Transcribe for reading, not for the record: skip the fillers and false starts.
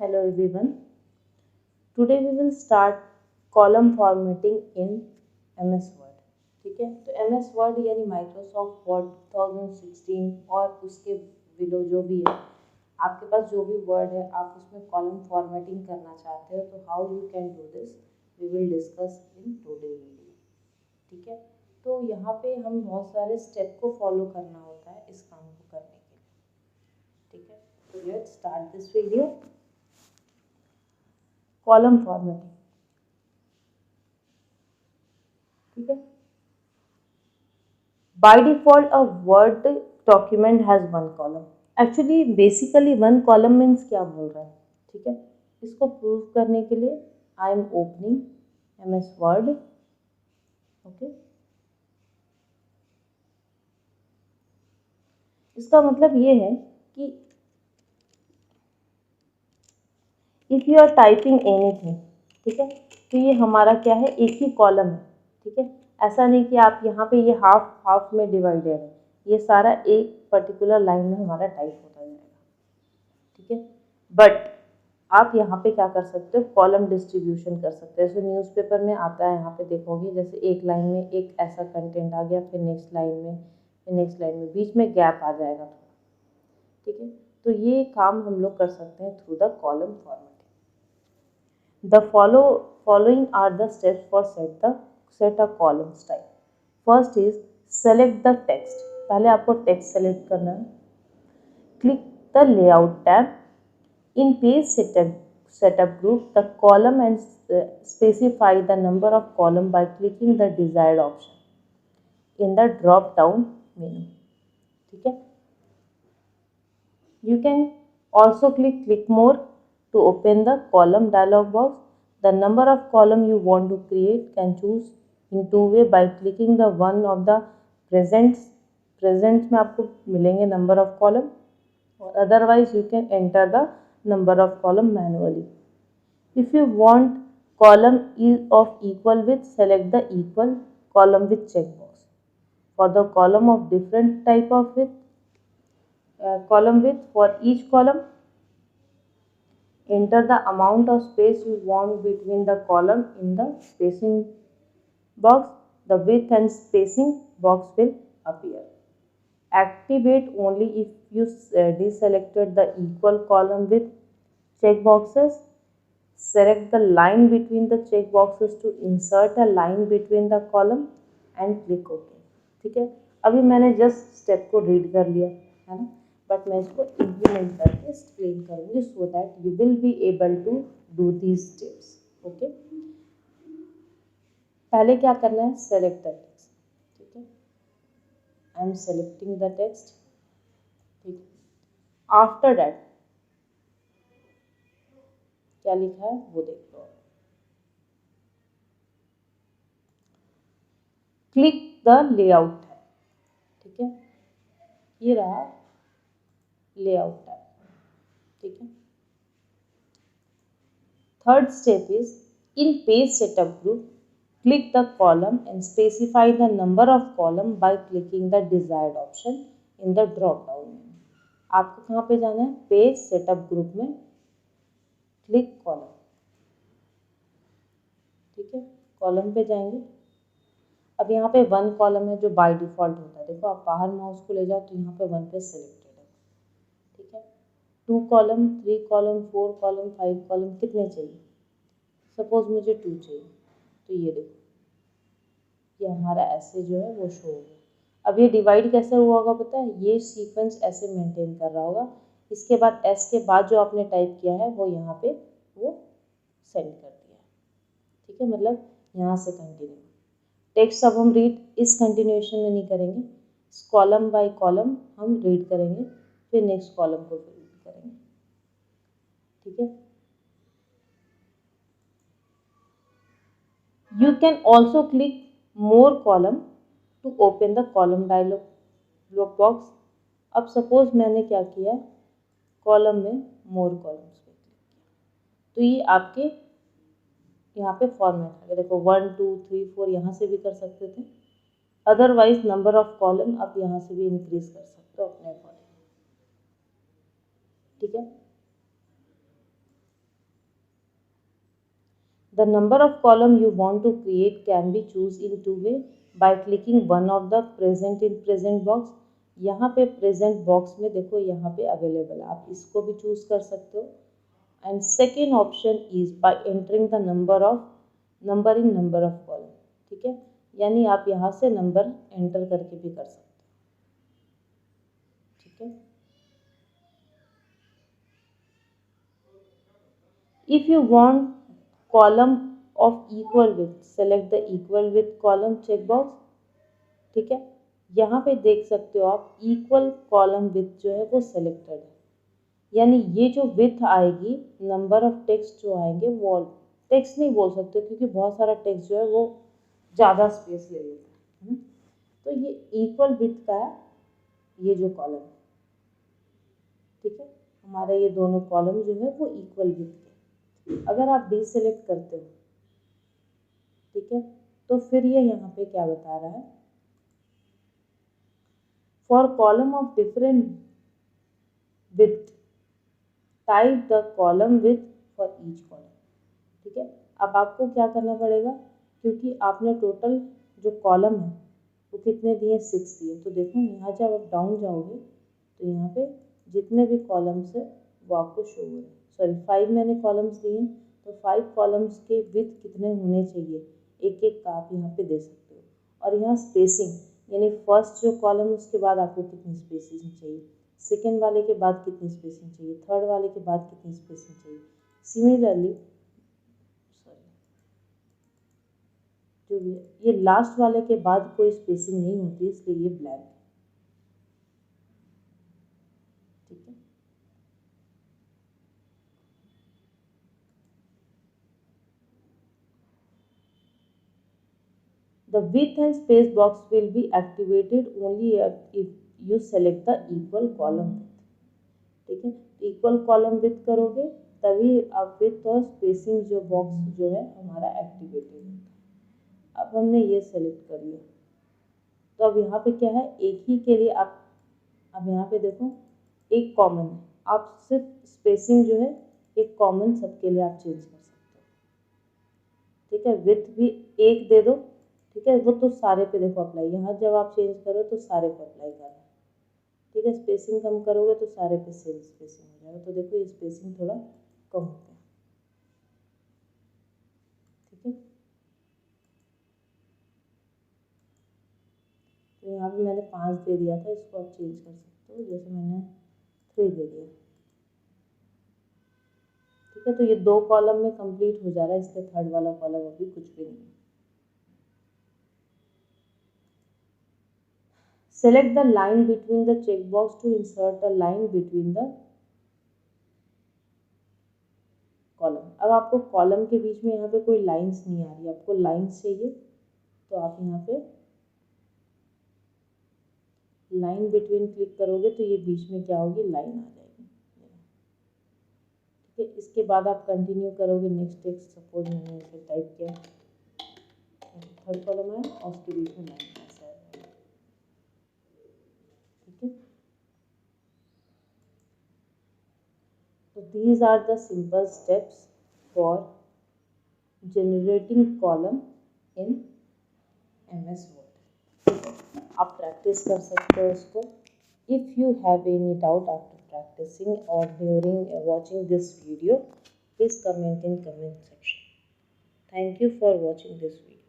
Hello everyone. Today we will start column formatting in MS Word. ठीक है, तो MS Word यानी Microsoft Word 2016 और उसके बिलो जो भी है, आपके पास जो भी वर्ड है आप उसमें कॉलम फॉर्मेटिंग करना चाहते हो, तो how you can do this we will discuss in today video. ठीक है, तो यहाँ पे हम बहुत सारे स्टेप को फॉलो करना होता है इस काम को करने के लिए. ठीक है, तो let's start this video. Column formatting. ठीक है, by default a word document has one column. Actually basically one column means क्या बोल रहा है. ठीक है, इसको प्रूव करने के लिए I am opening MS Word. Okay, इसका मतलब ये है कि if you are typing anything, ठीक है, तो ये हमारा क्या है, एक ही कॉलम है. ठीक है, ऐसा नहीं कि आप यहाँ पे ये हाफ हाफ में डिवाइडेड है, ये सारा एक पर्टिकुलर लाइन में हमारा टाइप होता जाएगा. ठीक है, बट आप यहाँ पे क्या कर सकते हो, कॉलम डिस्ट्रीब्यूशन कर सकते हो. जैसे न्यूज़पेपर में आता है, यहाँ पे देखोगे जैसे एक लाइन में एक ऐसा कंटेंट आ गया, फिर नेक्स्ट लाइन में, फिर नेक्स्ट लाइन में, बीच में गैप आ जाएगा थोड़ा. ठीक है, तो ये काम हम लोग कर सकते हैं through the column formatting. The following are the steps for set a column style. First is select the text. पहले आपको टेक्स्ट सेलेक्ट करना है. Click the layout tab. In page setup group, the column and specify the number of column by clicking the desired option in the drop down menu. ठीक है, you can also click more to open the column dialog box. The number of column you want to create can choose in two way by clicking the one of the presents में आपको मिलेंगे number of column, or otherwise you can enter the number of column manually. If you want column is of equal width, select the equal column with checkbox. For the column of different type of width, column width for each column, enter the amount of space you want between the column in the spacing box. The width and spacing box will appear. Activate only if you deselected the equal column with checkboxes. Select the line between the checkboxes to insert a line between the column and click OK. ठीक है, अभी मैंने just step को read कर लिया है ना, but मैं इसको इम्प्लीमेंट करके एक्सप्लेन करूँगी so that you will be able to do these steps. Okay, पहले क्या करना है, सेलेक्ट द टेक्स्ट. ठीक है, I am selecting the text. ठीक है, आफ्टर दैट क्या लिखा है वो देख लो. क्लिक द लेआउट है. ठीक है, ये रहा लेआउट टैब. ठीक है, third step is in page setup group, click the column and specify the number of column by clicking the desired option in the drop down menu. आपको कहाँ पे जाना है, पेज सेटअप ग्रुप में click column. ठीक है, column पे जाएंगे. अब यहाँ पे वन कॉलम है जो बाय डिफॉल्ट होता है. देखो आप बाहर माउस को ले जाओ तो यहाँ पे वन पे सिलेक्टेड है. ठीक है, 2 कॉलम, 3 कॉलम, 4 कॉलम, 5 कॉलम कितने चाहिए, सपोज मुझे 2 चाहिए, तो ये देखो ये हमारा ऐसे जो है वो शो हो गया. अब ये डिवाइड कैसे हुआ होगा पता है, ये सीक्वेंस ऐसे मेंटेन कर रहा होगा. इसके बाद एस के बाद जो आपने टाइप किया है वो यहाँ पे वो सेंड कर दिया. ठीक है, मतलब यहाँ से कंटिन्यू. टेक्स्ट अब हम रीड इस कंटिन्यूएशन में नहीं करेंगे, कॉलम बाय कॉलम हम रीड करेंगे, फिर नेक्स्ट कॉलम को फिर रीड करेंगे. ठीक है, you can also click more column to open the column dialogue box. अब सपोज मैंने क्या किया, कॉलम में मोर कॉलम्स पे क्लिक किया, तो ये आपके यहाँ पे फॉर्मेट है. देखो 1 2 3 4 यहाँ से भी कर सकते थे, अदरवाइज नंबर ऑफ कॉलम आप यहाँ से भी इंक्रीज कर सकते हो अपने अकॉर्डिंग. ठीक है, The number of column you want to create can be choose in two way by clicking one of the present in present box. यहाँ पे present box में देखो यहाँ पे available है, आप इसको भी choose कर सकते हो. And second option is by entering the number in number of column. ठीक है, यानी आप यहाँ से नंबर एंटर करके भी कर सकते हो. ठीक है. If you want column of equal width, select the equal width column checkbox. ठीक है, यहाँ पे देख सकते हो आप इक्वल कॉलम विथ जो है वो सिलेक्टेड है, यानी ये जो विथ आएगी, नंबर ऑफ टेक्स्ट जो आएंगे वो टेक्स्ट नहीं बोल सकते क्योंकि बहुत सारा टेक्स्ट जो है वो ज़्यादा स्पेस ले लेता है. तो ये इक्वल विथ का है ये जो कॉलम है. ठीक है, हमारा ये दोनों कॉलम जो है वो इक्वल विथ के. अगर आप डिसेलेक्ट करते हो, ठीक है, तो फिर ये यहाँ पे क्या बता रहा है, for column of different with type the column with for each column. ठीक है, अब आपको क्या करना पड़ेगा, क्योंकि आपने टोटल जो कॉलम है वो कितने दिए, 6 दिए. तो देखो यहाँ जब आप डाउन जाओगे तो यहाँ पे जितने भी कॉलम्स है वो आपको शो हो रहे हैं. सॉरी 5 मैंने कॉलम्स दिए, तो 5 कॉलम्स के विथ कितने होने चाहिए, एक एक का आप यहाँ पे दे सकते हो. और यहाँ स्पेसिंग, यानी फर्स्ट जो कॉलम उसके बाद आपको कितनी स्पेसिंग चाहिए, सेकेंड वाले के बाद कितनी स्पेसिंग चाहिए, थर्ड वाले के बाद कितनी स्पेसिंग चाहिए. सिमिलरली जो भी है, ये लास्ट वाले के बाद कोई स्पेसिंग नहीं होती, इसलिए ये ब्लैंक है. ठीक है, the width and space box will be activated only if you select the equal column width. ठीक है, इक्वल कॉलम विथ करोगे तभी आप विथ और स्पेसिंग जो बॉक्स जो है हमारा एक्टिवेटेड होता है. अब हमने ये सेलेक्ट कर लिया, तो अब यहाँ पे क्या है, एक ही के लिए आप, अब यहाँ पे देखो एक कॉमन है, आप सिर्फ स्पेसिंग जो है एक कॉमन सबके लिए आप चेंज कर सकते हो. ठीक है, विथ भी एक दे दो. ठीक है, वो तो सारे पे देखो अप्लाई, यहाँ जब आप चेंज करो तो सारे पे अप्लाई कर रहे हैं. ठीक है, स्पेसिंग कम करोगे तो सारे पे सेम स्पेसिंग हो जाएगा. तो देखो ये स्पेसिंग थोड़ा कम हो गया. ठीक है, तो यहाँ पे मैंने 5 दे दिया था, इसको आप चेंज कर सकते हो, जैसे मैंने 3 दे दिया. ठीक है, तो ये 2 कॉलम में कंप्लीट हो जा रहा है, इसलिए थर्ड वाला कॉलम अभी कुछ भी नहीं. Select the line between the checkbox to insert a line between the column. अब आपको कॉलम के बीच में यहाँ पे कोई लाइंस नहीं आ रही, आपको लाइंस चाहिए, तो आप यहाँ पे लाइन बिटवीन क्लिक करोगे तो ये बीच में क्या होगी, लाइन आ जाएगी. ठीक है, इसके बाद आप कंटिन्यू करोगे नेक्स्ट टेक्स्ट. सपोज मैंने इसे टाइप किया, थर्ड कॉलम है और उसके बीच में लाइन ऐसा है. ठीक है, so these are the simple steps for generating column in MS Word. आप प्रैक्टिस कर सकते हो इसको. If you have any doubt after practicing or during watching this video, please comment in comment section. Thank you for watching this video.